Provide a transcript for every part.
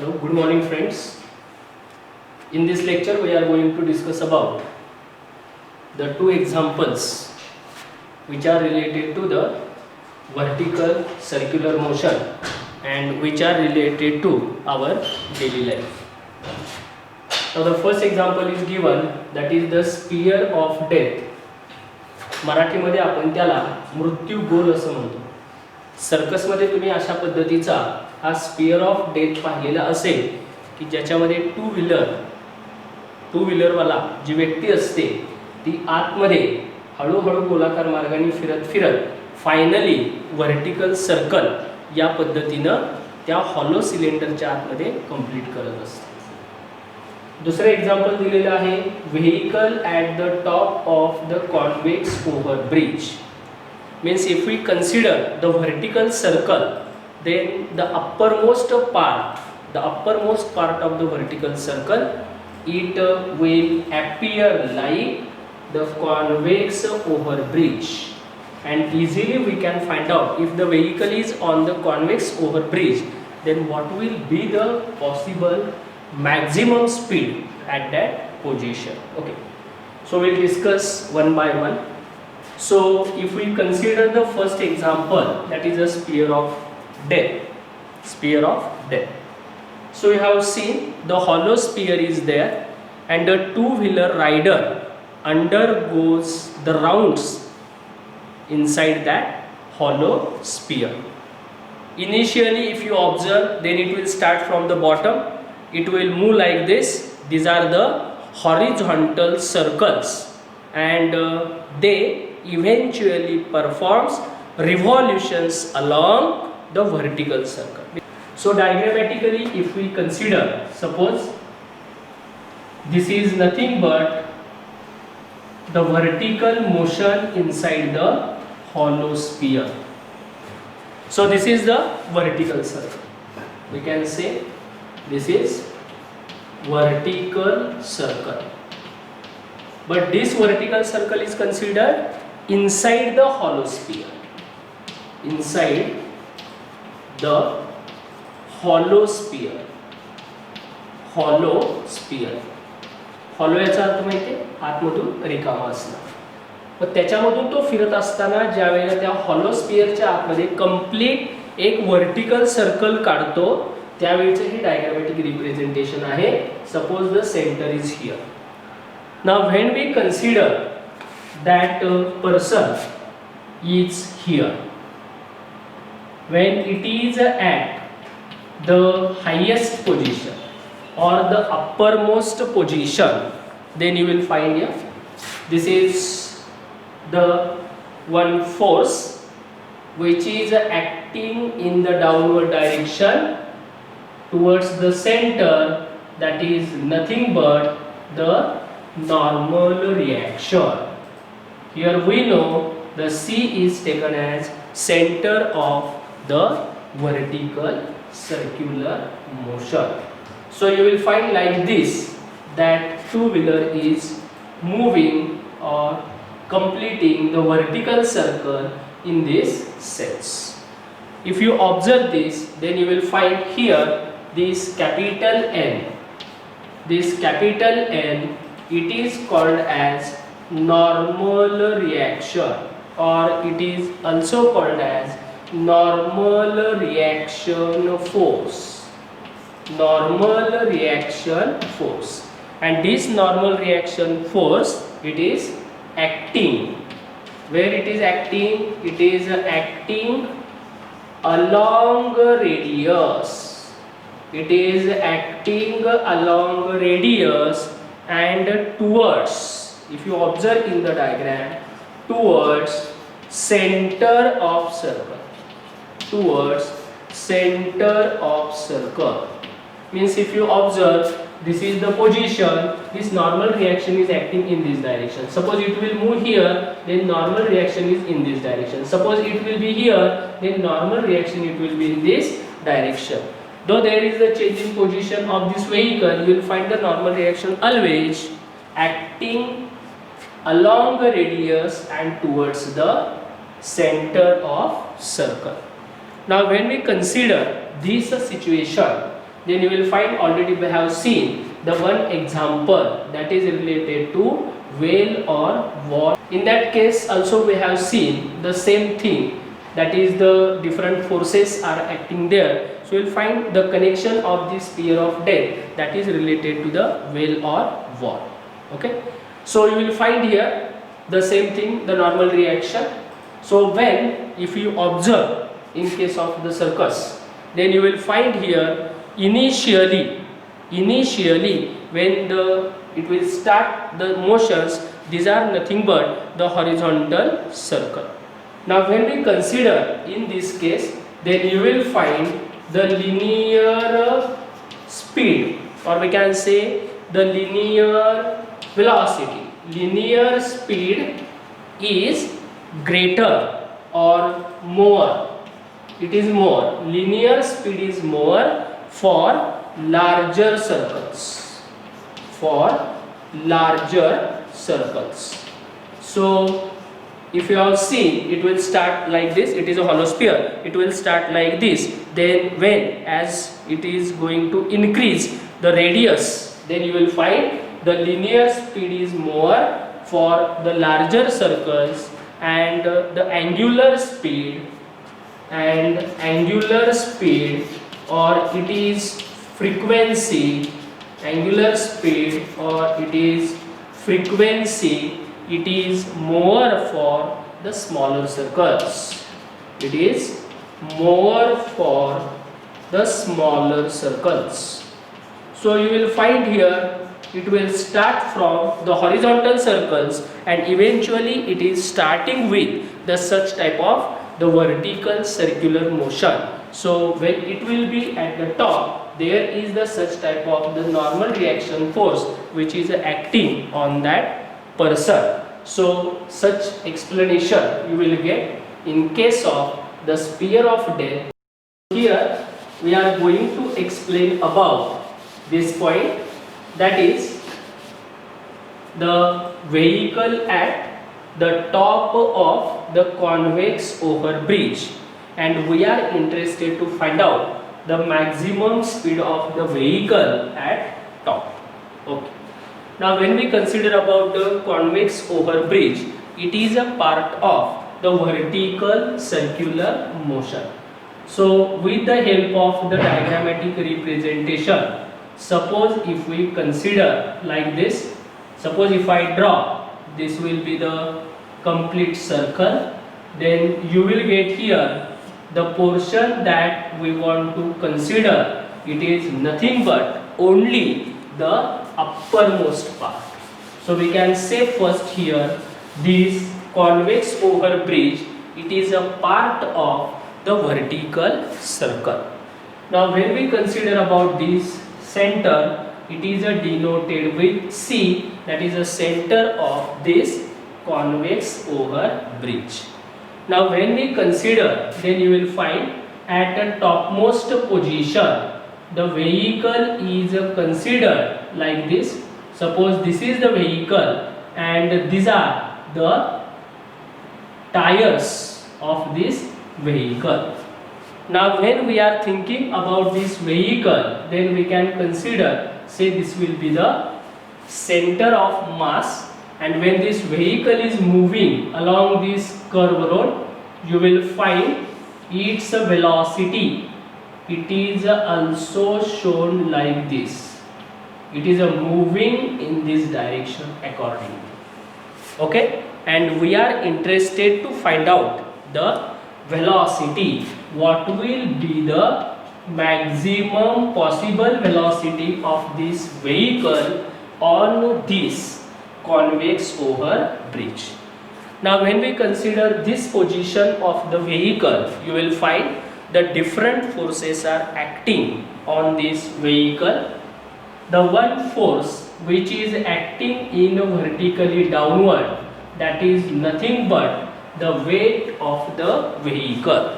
Hello, good morning friends. In this lecture we are going to discuss about the two examples which are related to the vertical circular motion and which are related to our daily life. Now the first example is given, that is the spear of death. मराठीमध्ये आपण त्याला मृत्यू गोल असं म्हणतो. सर्कसमध्ये तुम्ही अशा पद्धतीचा हा स्पियर ऑफ डेथ पाहिलेला असेल की ज्याच्यामध्ये टू व्हीलरवाला जी व्यक्ती असते ती आतमध्ये हळूहळू गोलाकार मार्गाने फिरत फिरत फायनली व्हर्टिकल सर्कल या पद्धतीनं त्या हॉलो सिलेंडरच्या आतमध्ये कंप्लीट करत असते. दुसरं एक्झाम्पल दिलेलं आहे, vehicle at the top of the convex over bridge. Means if we consider the vertical circle, then the uppermost part of the vertical circle, it will appear like the convex over bridge, and easily we can find out if the vehicle is on the convex over bridge, then what will be the possible maximum speed at that position. Okay, so we'll discuss one by one. So if we consider the first example, that is a spear of death. So we have seen the hollow spear is there and the two-wheeler rider undergoes the rounds inside that hollow spear. Initially if you observe, then it will start from the bottom, it will move like this. These are the horizontal circles and they eventually performs revolutions along the vertical circle. So diagrammatically if we consider, suppose this is nothing but the vertical motion inside the hollow sphere. So this is the vertical circle. We can say this is vertical circle. But this vertical circle is considered inside the hollow sphere. Inside the hollow sphere. Hollow याचा अर्थ माहिती आहे, आतमधून रिकामा असणं. पण त्याच्यामधून तो फिरत असताना ज्या वेळेला त्या हॉलो स्पियरच्या आतमध्ये कंप्लीट एक वर्टिकल सर्कल काढतो त्यावेळेचं हे डायग्रामॅटिक रिप्रेझेंटेशन आहे. Suppose the centre is here. Now when we consider that person is here, when it is at the highest position or the uppermost position, then you will find here this is the one force which is acting in the downward direction towards the center, that is nothing but the normal reaction. Here we know the C is taken as center of the vertical circular motion. So you will find like this, that two-wheeler is moving or completing the vertical circle in this sense. If you observe this, then you will find here this capital N. This capital N, it is called as normal reaction, or it is also called as normal reaction force. And this normal reaction force, it is acting. Where it is acting? It is acting along radius. It is acting along radius and towards, if you observe in the diagram, towards center of circle. Means if you observe, this is the position, this normal reaction is acting in this direction. Suppose it will move here, then normal reaction is in this direction. Suppose it will be here, then normal reaction it will be in this direction. Though there is a change in position of this vehicle, you will find the normal reaction always acting along the radius and towards the center of circle. Now when we consider this situation, then you will find already we have seen the one example that is related to whale or wall. In that case also we have seen the same thing, that is the different forces are acting there. So you will find the connection of this spear of death that is related to the whale or wall. Okay, so you will find here the same thing, the normal reaction. So when if you observe in case of the circus, then you will find here initially when it will start the motions, these are nothing but the horizontal circle. Now when we consider in this case, then you will find the linear speed, or we can say the linear velocity. Linear speed is greater or more. It is more. Linear speed is more for larger circles. For larger circles. So if you have seen, it will start like this. It is a hollow sphere. It will start like this. Then when as it is going to increase the radius, then you will find the linear speed is more for the larger circles, and the angular speed or it is frequency, angular speed or it is frequency, it is more for the smaller circles. It is more for the smaller circles. So you will find here it will start from the horizontal circles and eventually it is starting with the such type of the vertical circular motion. So when it will be at the top, there is the such type of the normal reaction force which is acting on that person. So such explanation you will get in case of the spear of death. Here we are going to explain about this point, that is the vehicle at the top of the convex over bridge, and we are interested to find out the maximum speed of the vehicle at top. Okay. Now when we consider about the convex over bridge, it is a part of the vertical circular motion. So with the help of the diagrammatic representation, suppose if we consider like this, suppose if I draw, this will be the complete circle, then you will get here the portion that we want to consider. It is nothing but only the uppermost part. So we can say first here this convex over bridge, it is a part of the vertical circle. Now when we consider about this center, it is denoted with C, that is the center of this convex over bridge. Now when we consider, then you will find at the topmost position the vehicle is considered like this. Suppose this is the vehicle and these are the tires of this vehicle. Now when we are thinking about this vehicle, then we can consider, say this will be the center of mass, and when this vehicle is moving along this curved road, you will find its velocity. It is also shown like this. It is moving in this direction accordingly. Okay, and we are interested to find out the velocity. What will be the maximum possible velocity of this vehicle on this convex over bridge? Now when we consider this position of the vehicle, you will find the different forces are acting on this vehicle. The one force which is acting in vertically downward, that is nothing but the weight of the vehicle,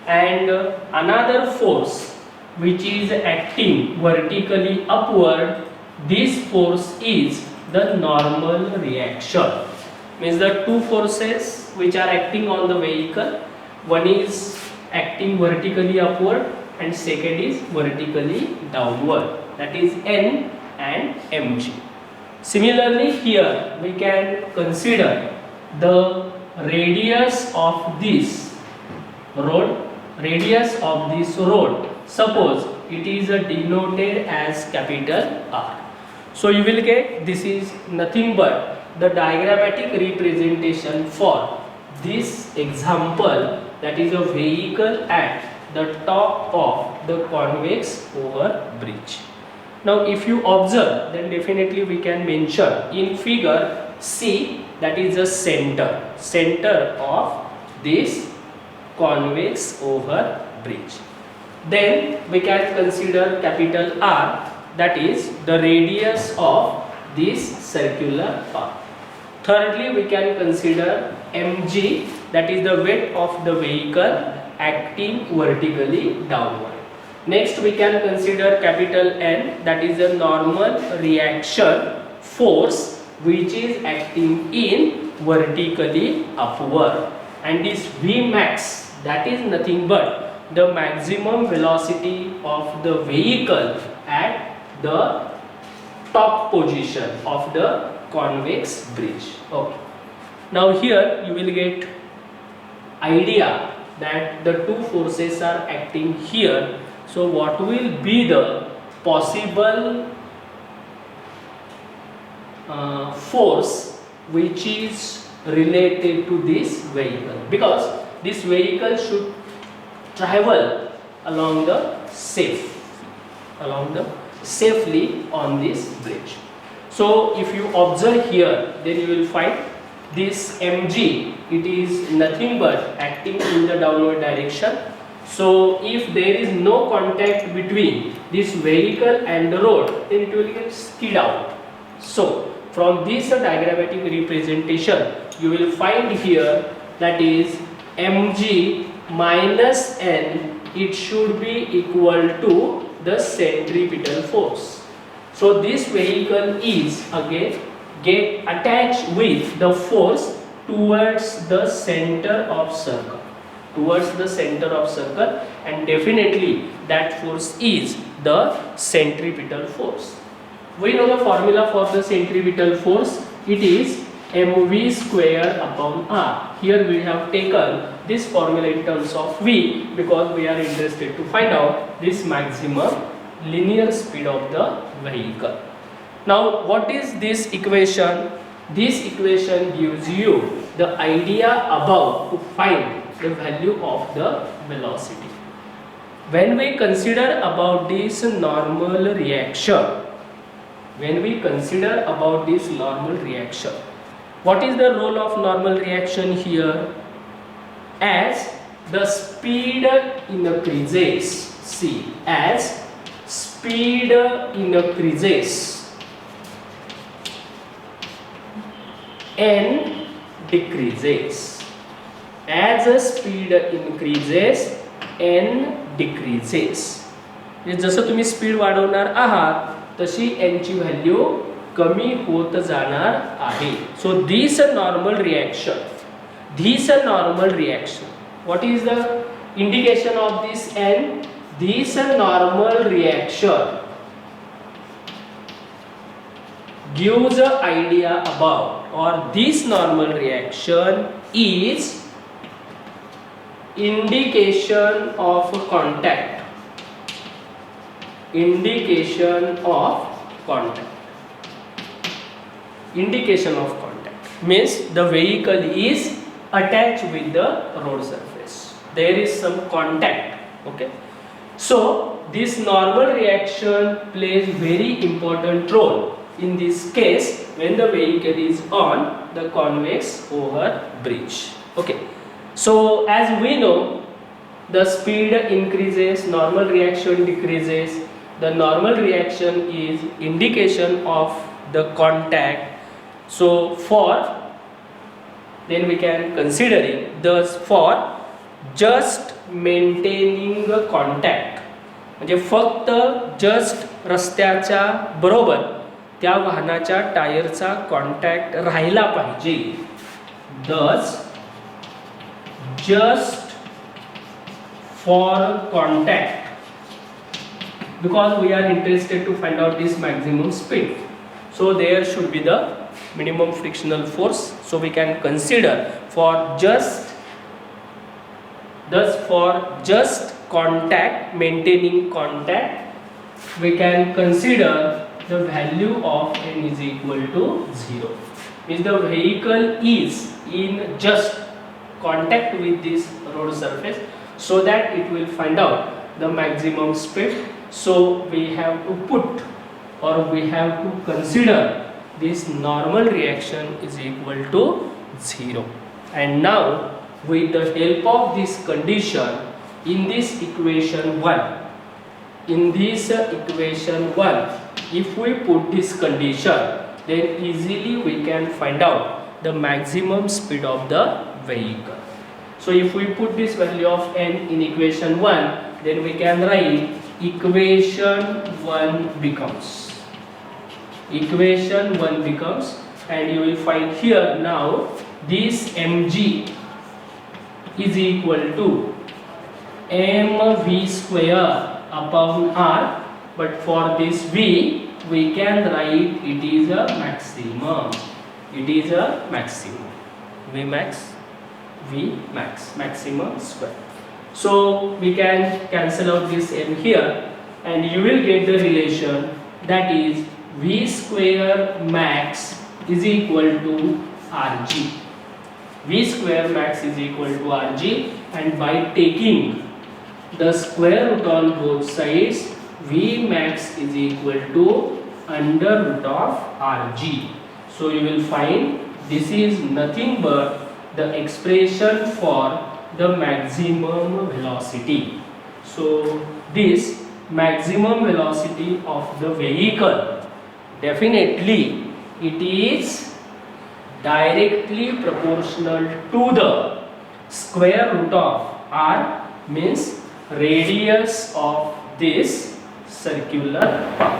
and another force which is acting vertically upward, this force is the normal reaction. Means the two forces which are acting on the vehicle, one is acting vertically upward and second is vertically downward, that is N and mg. Similarly here we can consider the radius of this road. Suppose it is denoted as capital R. So you will get this is nothing but the diagrammatic representation for this example, that is a vehicle at the top of the convex over bridge. Now if you observe, then definitely we can mention in figure C, that is the center of this convex over bridge. Then we can consider capital R, that is the radius of this circular path. Thirdly, we can consider mg, that is the weight of the vehicle acting vertically downward. Next we can consider capital N, that is a normal reaction force which is acting in vertically upward, and this Vmax, that is nothing but the maximum velocity of the vehicle at the top position of the convex bridge. Okay. Now here you will get idea that the two forces are acting here. So what will be the possible force which is related to this vehicle, because this vehicle should travel along the safely on this bridge. So if you observe here, then you will find this mg, it is nothing but acting in the downward direction. So if there is no contact between this vehicle and the road, then it will get skid out. So from this diagrammatic representation, you will find here, that is mg minus n, it should be equal to the centripetal force. So this vehicle is again get attached with the force towards the center of circle, and definitely that force is the centripetal force. We know the formula for the centripetal force, it is mv square upon r. Here we have taken this formula in terms of v because we are interested to find out this maximum linear speed of the vehicle. Now what is this equation? This equation gives you the idea about to find the value of the velocity. When we consider about this normal reaction, what is the role of normal reaction here? As the speed increases, as speed increases, n decreases. As the speed increases, n decreases. जसं तुम्ही speed वाढवणार आहात तशी n ची value कमी होत जाणार आहे. So this normal reaction, what is the indication of this n? This normal reaction gives an idea about, or this normal reaction is indication of contact. Indication of contact means the vehicle is attached with the road surface. There is some contact. Okay. So this normal reaction plays very important role in this case when the vehicle is on the convex over bridge. Okay. So as we know, the speed increases, normal reaction decreases. The normal reaction is indication of the contact. So then we can consider it thus for just maintaining the contact, म्हणजे फक्त just रस्त्याच्या बरोबर त्या वाहनाच्या टायरचा contact राहिला पाहिजे. thus just for contact because we are interested to find out this maximum speed. So there should be the minimum frictional force. So we can consider for just contact, maintaining contact, we can consider the value of n is equal to 0. Means the vehicle is in just contact with this road surface, so that it will find out the maximum speed. So we have to put, or we have to consider, this normal reaction is equal to 0. And now with the help of this condition, in this equation 1, if we put this condition, then easily we can find out the maximum speed of the vehicle. So if we put this value of n in equation 1, then we can write equation 1 becomes, and you will find here now this mg is equal to mv square upon r, but for this v we can write it is a maximum, Vmax, maximum square. So we can cancel out this m here, and you will get the relation, that is v square max is equal to rg. V square max is equal to rg, and by taking the square root on both sides, V max is equal to under root of rg. So you will find this is nothing but the expression for the maximum velocity. So this maximum velocity of the vehicle, definitely it is directly proportional to the square root of r, means radius of this circular path.